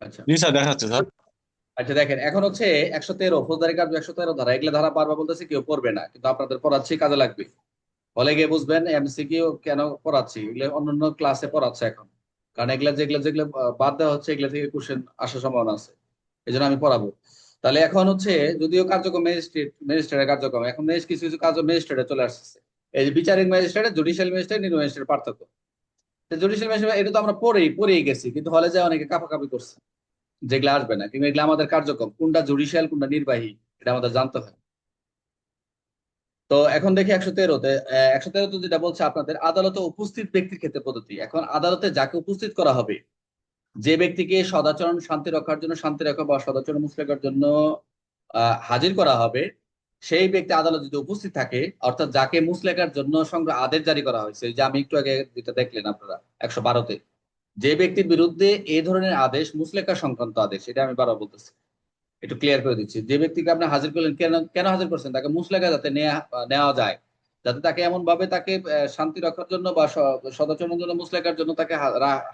আচ্ছা। জি স্যার, দেখা যাচ্ছে স্যার। আচ্ছা দেখেন, এখন হচ্ছে 113 ফৌজদারি কার্য, 113 ধারা, এগুলা ধারা বারবার বলতেছে কেউ পড়বে না, কিন্তু আপনাদের পড়াচ্ছি, কাজে লাগবে। হলে গিয়ে বুঝবেন এমসিকিউ কেন পড়াচ্ছি, এগুলো অন্যান্য ক্লাসে পড়াচ্ছে এখন। কারণ এগুলা যেগুলো যেগুলো বাদ দেওয়া হচ্ছে, এগুলা থেকে কোশ্চেন আসার সম্ভাবনা আছে, এই জন্য আমি পড়াবো। তাহলে এখন হচ্ছে, যদিও কার্যক্রম ম্যাজিস্ট্রেটের কার্যক্রম, এখন কিছু কিছু কাজ ম্যাজিস্ট্রেটে চলে আসছে। এই যে বিচারিক ম্যাজিস্ট্রেট, জুডিশিয়াল ম্যাজিস্ট্রেট, নির্বাহী ম্যাজিস্ট্রেট পার্থক্য। জুডিশিয়াল ম্যাজিস্ট্রেট এটা তো আমরা পড়েই গেছি, কিন্তু হলে যায় অনেকে কাপাকাপি করছে, যেগুলো আসবে না, কিন্তু এগুলো আমাদের কার্যক্রম, কোনটা জুডিশিয়াল কোনটা নির্বাহী, এটা আমাদের জানতে হয়। তো এখন দেখি 113-তে। 113-তে যেটা বলছে আপনাদের আদালতে উপস্থিত ব্যক্তির ক্ষেত্রে পদ্ধতি। এখন আদালতে যাকে উপস্থিত করা হবে, যে ব্যক্তিকে সদাচরণ শান্তি রক্ষার জন্য, শান্তি রক্ষা বা সদাচরণ মুচলেকার জন্য হাজির করা হবে, সেই ব্যক্তি আদালত যদি উপস্থিত থাকে, অর্থাৎ যাকে মুচলেকার জন্য সংগ্রহ আদেশ জারি করা হয়েছে, এই যে আমি একটু আগে যেটা দেখলেন আপনারা 112-তে, যে ব্যক্তির বিরুদ্ধে এই ধরনের আদেশ, মুচলেকা সংক্রান্ত আদেশ, এটা আমি বারবার বলতেছি, একটু ক্লিয়ার করে দিচ্ছি। যে ব্যক্তিকে আপনি হাজির করলেন, কেন কেন হাজির করছেন, তাকে মুচলেকা যাতে নেওয়া যায়, যাতে তাকে এমন ভাবে তাকে শান্তি রক্ষার জন্য বা সদাচরণের জন্য, মুচলেকার জন্য তাকে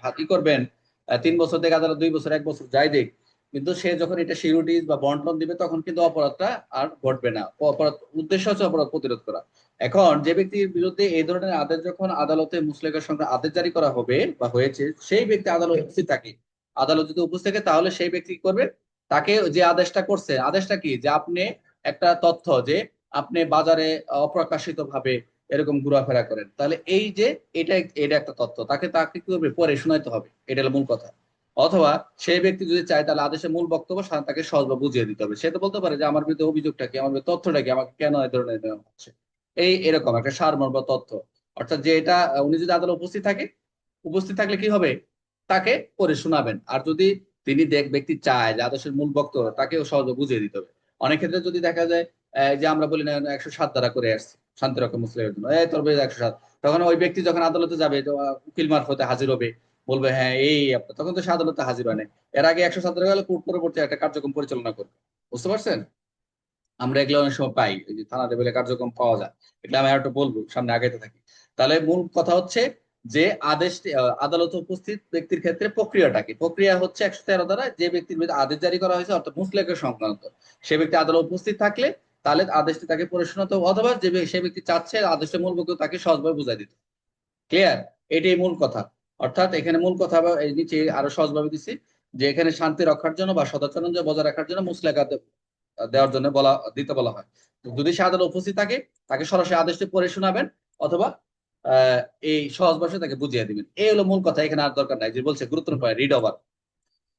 হাতি করবেন। 3 বছর থেকে আদালত 2 বছর, 1 বছর যাই দেখ, কিন্তু সে যখন এটা সিউরিটিজ বা বন্টন দিবে, তখন কিন্তু অপরাধটা আর ঘটবে না। অপরাধ উদ্দেশ্য হচ্ছে অপরাধ প্রতিরোধ করা। এখন যে ব্যক্তির বিরুদ্ধে এই ধরনের আদেশ যখন আদালতে মুচলেকার সঙ্গে আদেশ জারি করা হবে বা হয়েছে, সেই ব্যক্তি আদালত উপস্থিত থাকে। আদালত যদি উপস্থিত থাকে, তাহলে সেই ব্যক্তি কি করবে, তাকে যে আদেশটা করছে, আদেশটা কি, যে আপনি একটা তথ্য, যে আপনি বাজারে অপ্রকাশিত ভাবে এরকম ঘোরাফেরা করেন, তাহলে এই যে এটা এটা একটা তথ্য, তাকে তাকে কি করবে, পরে শোনাইতে হবে, এটা হলো মূল কথা। অথবা সেই ব্যক্তি যদি চায়, তাহলে আদেশের মূল বক্তব্য তাকে সহজভাবে বুঝিয়ে দিতে হবে। সে তো বলতে পারে যে আমার বিরুদ্ধে অভিযোগটা কি, আমার বিরুদ্ধে তথ্যটা কি, আমাকে কেন এই ধরনের নেওয়া হচ্ছে, এরকম একটা সারমর্ম তথ্য। অর্থাৎ যে এটা উনি যদি আদালত উপস্থিত থাকে, উপস্থিত থাকলে কি হবে, তাকে পড়ে শোনাবেন। আর যদি তিনি ব্যক্তি চায় যে আদর্শের মূল বক্তব্য, তাকেও সহজে বুঝিয়ে দিতে হবে। অনেক ক্ষেত্রে যদি দেখা যায়, যে আমরা বলি না 107 দ্বারা করে আসছি শান্তি রক্ষা মুসলিমের জন্য, তোর বিরুদ্ধে 107, তখন ওই ব্যক্তি যখন আদালতে যাবে, তো উকিল মারফতে হাজির হবে, বলবে হ্যাঁ এই তখন তো সে আদালতে হাজির হয় না। এর আগে 107 দ্বারা গেলে কোর্ট পরবর্তী একটা কার্যক্রম পরিচালনা করবে। বুঝতে পারছেন? আমরা এগুলো অনেক সময় পাই, এই যে থানা লেভেলে কার্যক্রম পাওয়া যায়। এগুলো আমি একটু বলবো, সামনে আগাইতে থাকি। তাহলে মূল কথা হচ্ছে যে আদেশটি আদালতে উপস্থিত ব্যক্তির ক্ষেত্রে প্রক্রিয়াটা কি, প্রক্রিয়া হচ্ছে 113 দ্বারা যে ব্যক্তির বিরুদ্ধে আদেশ জারি করা হয়েছে, অর্থাৎ মুসলেকের সংক্রান্ত, সে ব্যক্তি আদালত উপস্থিত থাকলে, তাহলে আদেশটি তাকে পড়ে শোনাতে হবে, অথবা সে ব্যক্তি চাচ্ছে আদেশের মূল বক্তব্য তাকে সহজভাবে বুঝাই দিতে। ক্লিয়ার? এটাই মূল কথা। অর্থাৎ এখানে মূল কথা এই নিচে আরো সহজভাবে দিচ্ছি, যে এখানে শান্তি রক্ষার জন্য বা সদাচরণ বজায় রাখার জন্য মুসলেকা দেওয়ার জন্য বলা হয়। তো যদি সে আদালত উপস্থিত থাকে, তাকে সরাসরি আদেশটি পড়ে শোনাবেন, অথবা এই সহজ ভাষায় তাকে বুঝিয়ে দিবেন। এই হলো মূল কথা, এখানে আর দরকার নাই। যে বলছে গুরুত্বপূর্ণ পয়েন্ট,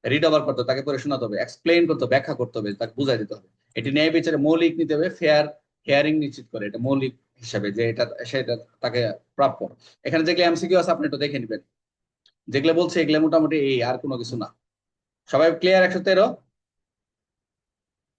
রিড ওভার করতে হবে, তাকে পড়ে শোনাতে হবে, এক্সপ্লেইন করতে হবে, ব্যাখ্যা করতে হবে, তাকে বুঝাই দিতে হবে। এটি ন্যায় বিচারে মৌলিক নিতে হবে, ফেয়ার হেয়ারিং নিশ্চিত করে, এটা মৌলিক হিসাবে, যে এটা সেটা তাকে প্রাপ্য। এখানে যেগুলো এমসিকিউ আছে, আপনি একটু দেখে নেবেন। যেগুলো বলছে এগুলো মোটামুটি, এই আর কোনো কিছু না। সবাই ক্লিয়ার 113?